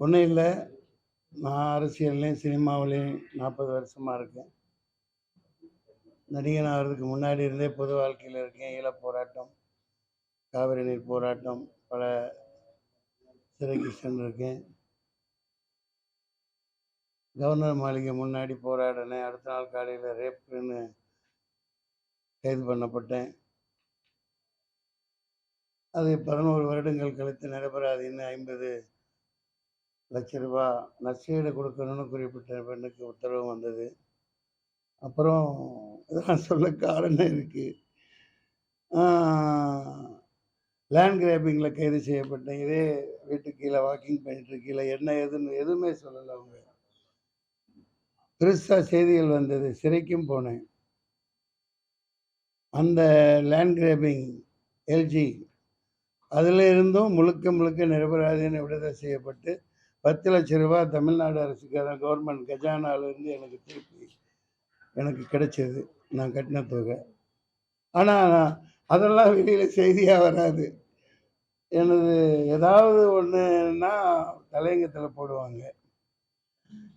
ஒன்றும் இல்லை. நான் அரசியல்லையும் சினிமாவிலையும் 40 வருஷமாக இருக்கேன். நடிகன் ஆகிறதுக்கு முன்னாடி இருந்தே பொது வாழ்க்கையில் இருக்கேன். ஈழப் போராட்டம், காவிரி நீர் போராட்டம், பல சிறைக்கு சென்றிருக்கேன். கவர்னர் மாளிகை முன்னாடி போராடினேன். அடுத்த நாள் காலையில் ரேப்புன்னு கைது பண்ணப்பட்டேன். அது 11 வருடங்கள் கழித்து நிரபராதின்னு 50 லட்ச ரூபா நஷ்டஈடு கொடுக்கணும்னு குறிப்பிட்ட பெண்ணுக்கு உத்தரவு வந்தது. அப்புறம் இதெல்லாம் சொல்ல காரணம் இருக்குது. லேண்ட் கிராபிங்கில் கைது செய்யப்பட்டேன். இதே வீட்டுக்கு கீழே வாக்கிங் பண்ணிட்டு கீழே என்ன ஏதுன்னு எதுவுமே சொல்லலை. அவங்க பெருசாக செய்திகள் வந்தது. சிறைக்கும் போனேன். அந்த லேண்ட் கிராபிங் எல்ஜி அதில் இருந்தும் முழுக்க நிரபராதின்னு விடுதலை செய்யப்பட்டு 10 லட்ச ரூபா தமிழ்நாடு அரசுக்கு கவர்மெண்ட் கஜானாவிலேருந்து எனக்கு திருப்பி எனக்கு கிடைச்சது. நான் கட்டின தொகை. ஆனால் அதெல்லாம் வெளியில் செய்தியாக வராது. எனது ஏதாவது ஒன்றுன்னா தலையங்கத்தில் போடுவாங்க.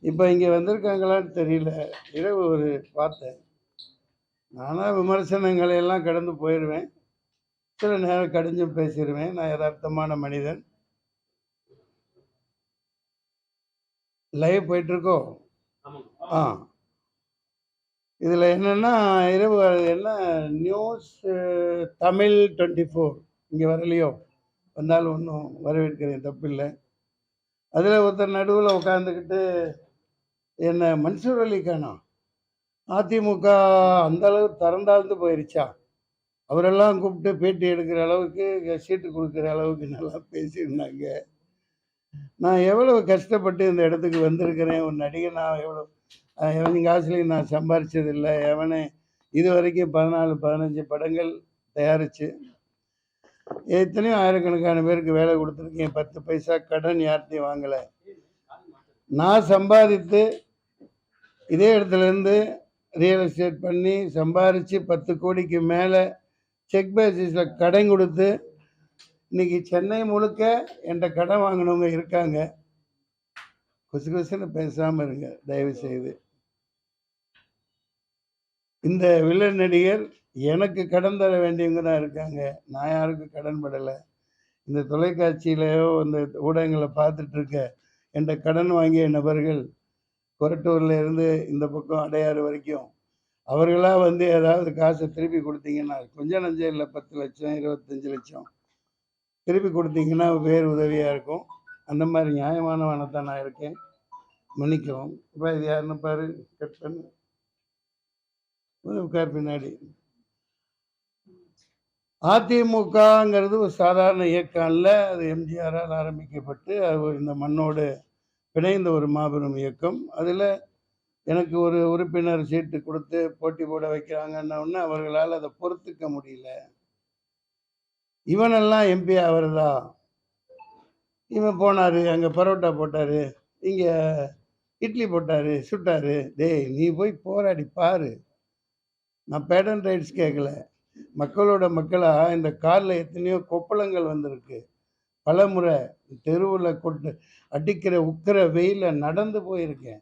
இப்போ இங்கே வந்திருக்காங்களான்னு தெரியல. இரவு ஒரு பார்த்தேன். நானாக விமர்சனங்களை எல்லாம் கடந்து போயிடுவேன். சில நேரம் கடிஞ்சும் பேசிடுவேன். நான் யதார்த்தமான மனிதன். லைவ் போயிட்டுருக்கோ? இதில் என்னென்னா இரவு என்ன நியூஸ் தமிழ் 24 இங்கே வரலையோ? வந்தாலும் ஒன்றும் வரவேற்கிறேன், தப்பில்லை. அதில் ஒருத்தர் நடுவில் உட்காந்துக்கிட்டு என்ன மன்சூர் அலிகானா அதிமுக அந்தளவு திறந்தாழ்ந்து போயிடுச்சா, அவரெல்லாம் கூப்பிட்டு பேட்டி எடுக்கிற அளவுக்கு சீட்டு கொடுக்குற அளவுக்கு நல்லா பேசியிருந்தாங்க. நான் எவ்வளவு கஷ்டப்பட்டு இந்த இடத்துக்கு வந்திருக்கிறேன். ஒரு நடிகனாக எவன் காசுலையும் நான் சம்பாரிச்சதில்லை. எவனே இது வரைக்கும் 14-15 படங்கள் தயாரித்து எத்தனையோ ஆயிரக்கணக்கான பேருக்கு வேலை கொடுத்துருக்கேன். 10 பைசா கடன் யார்ட்டையும் வாங்கலை. நான் சம்பாதித்து இதே இடத்துலேருந்து ரியல் எஸ்டேட் பண்ணி சம்பாரித்து 10 கோடிக்கு மேலே செக் பேசிஸில் கடன் கொடுத்து இன்றைக்கி சென்னை முழுக்க என்கிட்ட கடன் வாங்கினவங்க இருக்காங்க. கொசுன்னு பேசாமல் இருங்க தயவுசெய்து. இந்த வில்லன் நடிகர் எனக்கு கடன் தர வேண்டியவங்க தான் இருக்காங்க. நான் யாருக்கும் கடன் படலை. இந்த தொலைக்காட்சியிலையோ இந்த ஊடகங்களை பார்த்துட்டு இருக்க என்கிட்ட கடன் வாங்கிய நபர்கள் கொரட்டூரில் இருந்து இந்த பக்கம் அடையாறு வரைக்கும் அவர்களாக வந்து ஏதாவது காசை திருப்பி கொடுத்தீங்கன்னா, கொஞ்சம் நஞ்சம் இல்லை, 10 லட்சம் 25 லட்சம் திருப்பி கொடுத்தீங்கன்னா வேறு உதவியாக இருக்கும். அந்த மாதிரி நியாயமானவனத்தான் நான் இருக்கேன். மன்னிக்கவும். இப்போ இது யாருன்னு பாரு, கட் பண்ணு, உட்கார் பின்னாடி. அதிமுகங்கிறது ஒரு சாதாரண இயக்கம் அல்ல. அது எம்ஜிஆரால் ஆரம்பிக்கப்பட்டு அது இந்த மண்ணோடு பிணைந்த ஒரு மாபெரும் இயக்கம். அதில் எனக்கு ஒரு உறுப்பினர் சீட்டு கொடுத்து போட்டி போட வைக்கிறாங்கன்னு அவர்களால் அதை பொறுத்துக்க முடியல. இவனெல்லாம் எம்பி ஆகிறதா? இவன் போனார், அங்கே பரோட்டா போட்டார், இங்கே இட்லி போட்டார், சுட்டார். டேய், நீ போய் போராடி பாரு. நான் பேட்டன் ரைட்ஸ் கேட்கல. மக்களோட மக்களாக இந்த காலில் எத்தனையோ கொப்பளங்கள் வந்திருக்கு. பல முறை தெருவில் கொட்டு அடிக்கிற உக்கிற வெயிலில் நடந்து போயிருக்கேன்.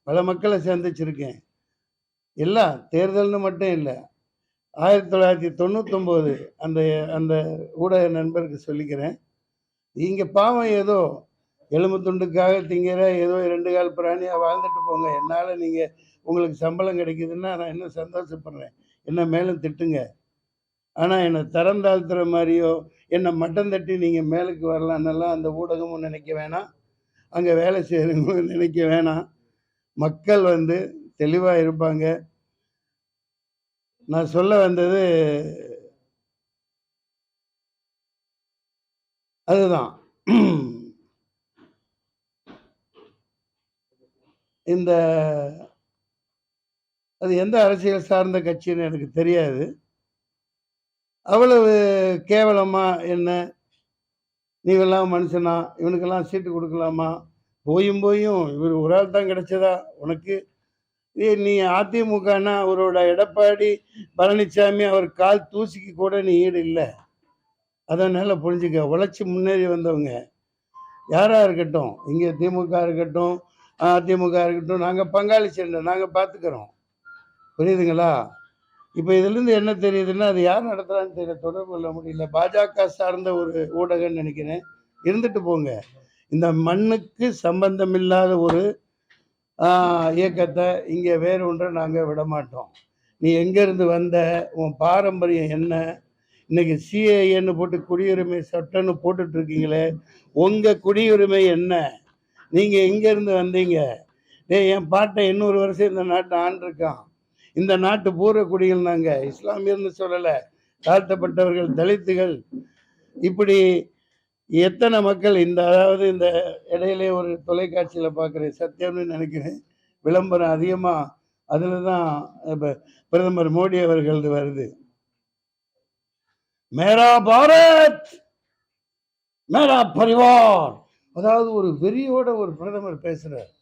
பல மக்களை சந்திச்சிருக்கேன். எல்லாம் தேர்தல்னு மட்டும் இல்லை. 1999 அந்த அந்த ஊடக நண்பருக்கு சொல்லிக்கிறேன். இங்கே பாவம் ஏதோ எலும்பு துண்டுக்காக திங்கிற ஏதோ 2 கால் பிராணியாக வாழ்ந்துட்டு போங்க. என்னால் நீங்கள் உங்களுக்கு சம்பளம் கிடைக்குதுன்னா நான் இன்னும் சந்தோஷப்படுறேன். என்ன மேலும் திட்டுங்க. ஆனால் என்னை தரம் தாழ்த்துற மாதிரியோ என்னை மட்டம் தட்டி நீங்கள் மேலுக்கு வரலான்னெல்லாம் அந்த ஊடகமும் நினைக்க வேணாம், அங்கே வேலை செய்கிறவங்களும் நினைக்க வேணாம். மக்கள் வந்து தெளிவாக இருப்பாங்க. நான் சொல்ல வந்தது அதுதான். இந்த அது எந்த அரசியல் சார்ந்த கட்சின்னு எனக்கு தெரியாது. அவ்வளவு கேவலமாக என்ன, நீவெல்லாம் மனுஷனா, இவனுக்கெல்லாம் சீட்டு கொடுக்கலாமா, போயும் இவர் ஒரு ஆள் தான் கிடைச்சதா உனக்கு? நீ அதிமுகனா அவரோட எடப்பாடி பழனிசாமி அவர் கால் தூசிக்கு கூட நீ ஈடு இல்லை. அதனால புரிஞ்சுக்க. உழைச்சி முன்னேறி வந்தவங்க. யாராக இருக்கட்டும், இங்கே திமுக இருக்கட்டும், அதிமுக இருக்கட்டும், நாங்கள் பங்காளி சண்டை நாங்கள் பார்த்துக்கிறோம். புரியுதுங்களா? இப்போ இதுலேருந்து என்ன தெரியுதுன்னா, அது யார் நடத்துகிறான்னு தெரியல, தொடர்பு கொள்ள முடியல. பாஜக சார்ந்த ஒரு ஊடகம்னு நினைக்கிறேன். இருந்துட்டு போங்க. இந்த மண்ணுக்கு சம்பந்தமில்லாத ஒரு இயக்கத்தை இங்கே வேறு ஒன்றை நாங்கள் விடமாட்டோம். நீ எங்கேருந்து வந்த, உன் பாரம்பரியம் என்ன, இன்னைக்கு சிஏஏன்னு போட்டு குடியுரிமை சட்டம்னு போட்டுட்ருக்கீங்களே, உங்கள் குடியுரிமை என்ன, நீங்கள் எங்கேருந்து வந்தீங்க? என் பாட்டை 800 வருஷம் இந்த நாட்டை ஆண்டிருக்கான். இந்த நாட்டு பூர்வ குடிகள் நாங்கள், இஸ்லாமியர்னு சொல்லலை, தாழ்த்தப்பட்டவர்கள், தலித்துகள், இப்படி எத்தனை மக்கள் அதாவது இந்த இடையிலே ஒரு தொலைக்காட்சியில் பார்க்குறேன், சத்தியம்னு நினைக்கிறேன், விளம்பரம் அதிகமாக அதில் தான் இப்போ பிரதமர் மோடி அவர்களது வருது. மேரா பாரத் மேரா பரிவார், அதாவது ஒரு வெறியோட ஒரு பிரதமர் பேசுகிறார்.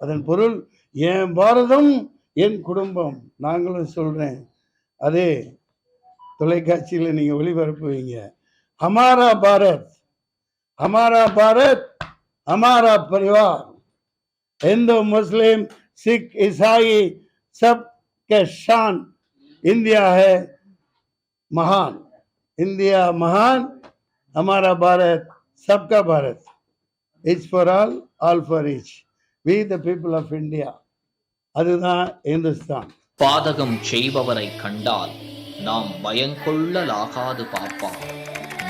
அதன் பொருள் என் பாரதம் என் குடும்பம். நாங்களும் சொல்கிறேன், அதே தொலைக்காட்சியில் நீங்கள் ஒளிபரப்புவீங்க. ஹமாரா பாரத் हमारा भारत हमारा परिवार, हिंदू मुस्लिम सिख ईसाई सब के शान, इंडिया है महान, इंडिया महान, हमारा भारत सबका Bharat, each for all for each, we the people of India. அதுதான் இந்துஸ்தான். பாதகம் செய்பவரை கண்டால் நாம் பயங்கொள்ளலாகாது பாப்பா,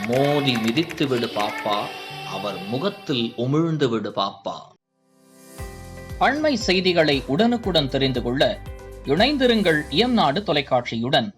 மோதி மிதித்து விடு பாப்பா, அவர் முகத்தில் உமிழ்ந்து விடு பாப்பா. அண்மை செய்திகளை உடனுக்குடன் தெரிந்து கொள்ள இணைந்திருங்கள் இயம்நாடு தொலைக்காட்சியுடன்.